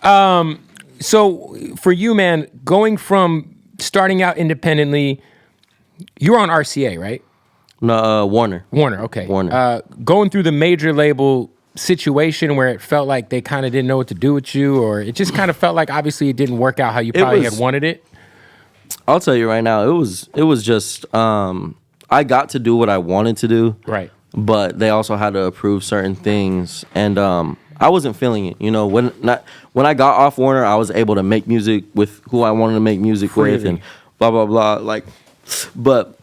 So for you, man, going from starting out independently, you were on RCA, right? No, Warner. Warner, okay. Warner. Going through the major label situation where it felt like they kind of didn't know what to do with you, or it just kind of felt like obviously it didn't work out how you probably had wanted it. I'll tell you right now, it was just I got to do what I wanted to do. Right. But they also had to approve certain things, and I wasn't feeling it. You know, when I got off Warner, I was able to make music with who I wanted to make music with, and blah blah blah. Like, but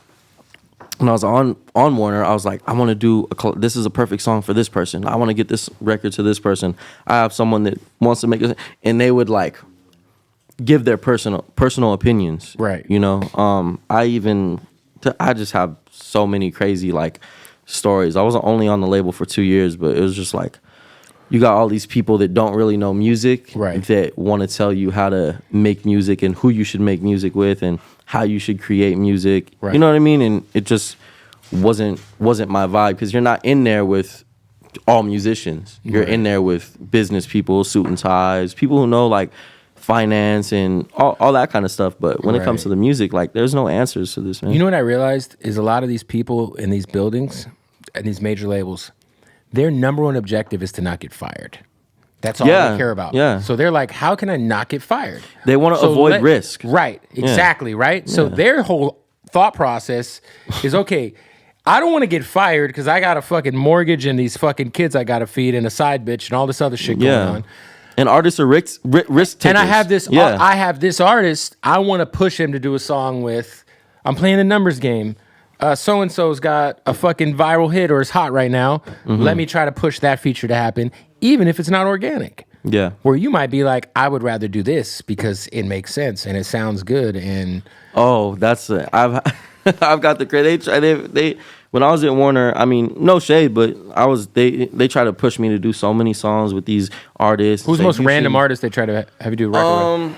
when I was on Warner, I was like, I want to do this is a perfect song for this person. I want to get this record to this person. I have someone that wants to make it, and they would like give their personal opinions. Right. You know, I just have so many crazy like stories. I wasn't only on the label for 2 years, but it was just like you got all these people that don't really know music, right, that want to tell you how to make music and who you should make music with and how you should create music. Right. You know what I mean? And it just wasn't my vibe, because you're not in there with all musicians. You're in there with business people, suit and ties, people who know like finance and all that kind of stuff. But when it comes to the music, like there's no answers to this, man. You know what I realized is a lot of these people in these buildings and these major labels, their number one objective is to not get fired. That's all they care about. Yeah. So they're like, how can I not get fired? They want to avoid risk. Right. Exactly. Right. So their whole thought process is, okay, I don't want to get fired because I got a fucking mortgage and these fucking kids I got to feed and a side bitch and all this other shit going on. And artists are risk takers. And I have this. I have this artist. I want to push him to do a song with. I'm playing a numbers game. So and so's got a fucking viral hit or is hot right now. Mm-hmm. Let me try to push that feature to happen, even if it's not organic. Yeah. Where you might be like, I would rather do this because it makes sense and it sounds good. And that's it. I've got the credit. They when I was at Warner, I mean, no shade, but they try to push me to do so many songs with these artists. Who's the most random artist they try to have you do a record with?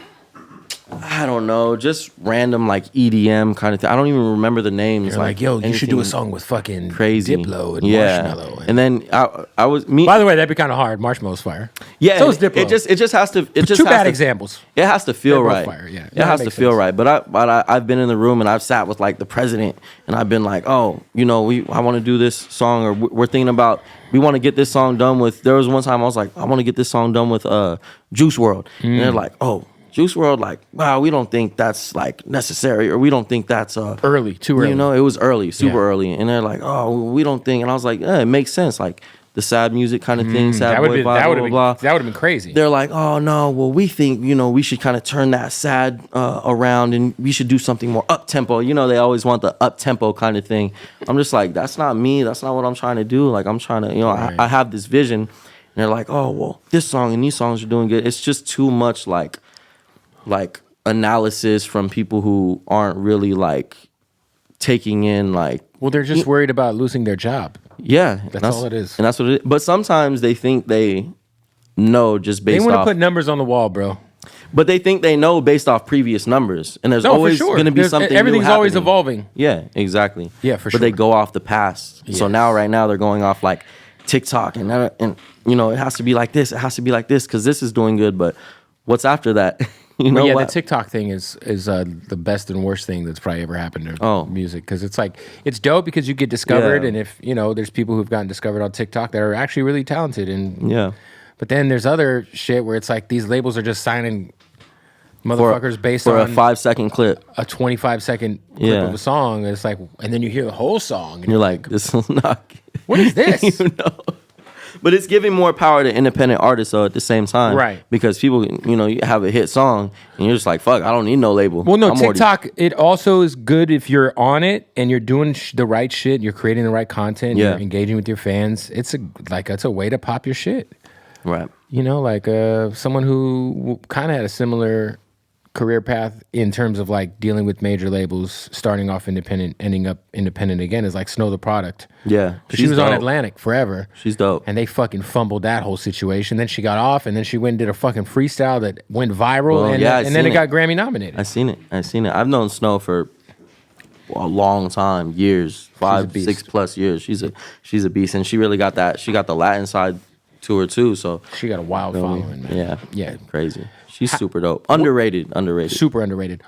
I don't know, just random like EDM kind of thing. I don't even remember the names. You're like, yo, you should do a song with fucking crazy Diplo and Marshmello. And then I was me. By the way, that'd be kind of hard. Marshmellow's fire. Yeah, so is Diplo. It just has to. Two bad examples. It has to feel right. Fire, yeah. It has to feel right. But I've been in the room and I've sat with like the president and I've been like, oh, you know, I want to do this song, or we're thinking about. We want to get this song done with. There was one time I was like, I want to get this song done with Juice WRLD, and they're like, oh. Juice WRLD, like, wow, we don't think that's like necessary, or we don't think that's too early. You know, it was early, super early, and they're like, oh, we don't think, and I was like, it makes sense, like the sad music kind of thing, sad boy vibe, blah blah blah. That would have been crazy. They're like, oh no, well we think, you know, we should kind of turn that sad around, and we should do something more up tempo. You know, they always want the up tempo kind of thing. I'm just like, that's not me. That's not what I'm trying to do. Like, I'm trying to, you know, I have this vision, and they're like, oh well, this song and these songs are doing good. It's just too much like analysis from people who aren't really like taking in like. Well, they're just worried about losing their job. Yeah, that's all it is. And that's what it is. But sometimes they think they know just based off. They want to put numbers on the wall, bro. But they think they know based off previous numbers, and there's always going to be something. Everything's new always evolving. Yeah, exactly. Yeah, for sure. But they go off the past. Yes. So right now they're going off like TikTok, and you know, it has to be like this. It has to be like this because this is doing good. But what's after that? You know, the TikTok thing is the best and worst thing that's probably ever happened to music, because it's like, it's dope because you get discovered, and if you know, there's people who've gotten discovered on TikTok that are actually really talented, and but then there's other shit where it's like these labels are just signing motherfuckers based on a 5-second clip, a 25-second clip of a song. And it's like, and then you hear the whole song, and you're like, this is not. What is this? You know? But it's giving more power to independent artists, though, at the same time. Right. Because people, you know, you have a hit song, and you're just like, fuck, I don't need no label. Well, no, TikTok, it also is good if you're on it, and you're doing the right shit, you're creating the right content, you're engaging with your fans. It's a way to pop your shit. Right. You know, like someone who kind of had a similar career path in terms of like dealing with major labels, starting off independent, ending up independent again, is like Snow the Product. Yeah. She was on Atlantic forever. She's dope. And they fucking fumbled that whole situation. Then she got off, and then she went and did a fucking freestyle that went viral, and then it got Grammy nominated. I seen it. I've known Snow for a long time, years, 5, 6+ years. She's a beast, and she really got that. She got the Latin side to her too. So She got a wild feel me? following, man. Yeah, Yeah. crazy. She's super dope. Underrated. Super underrated.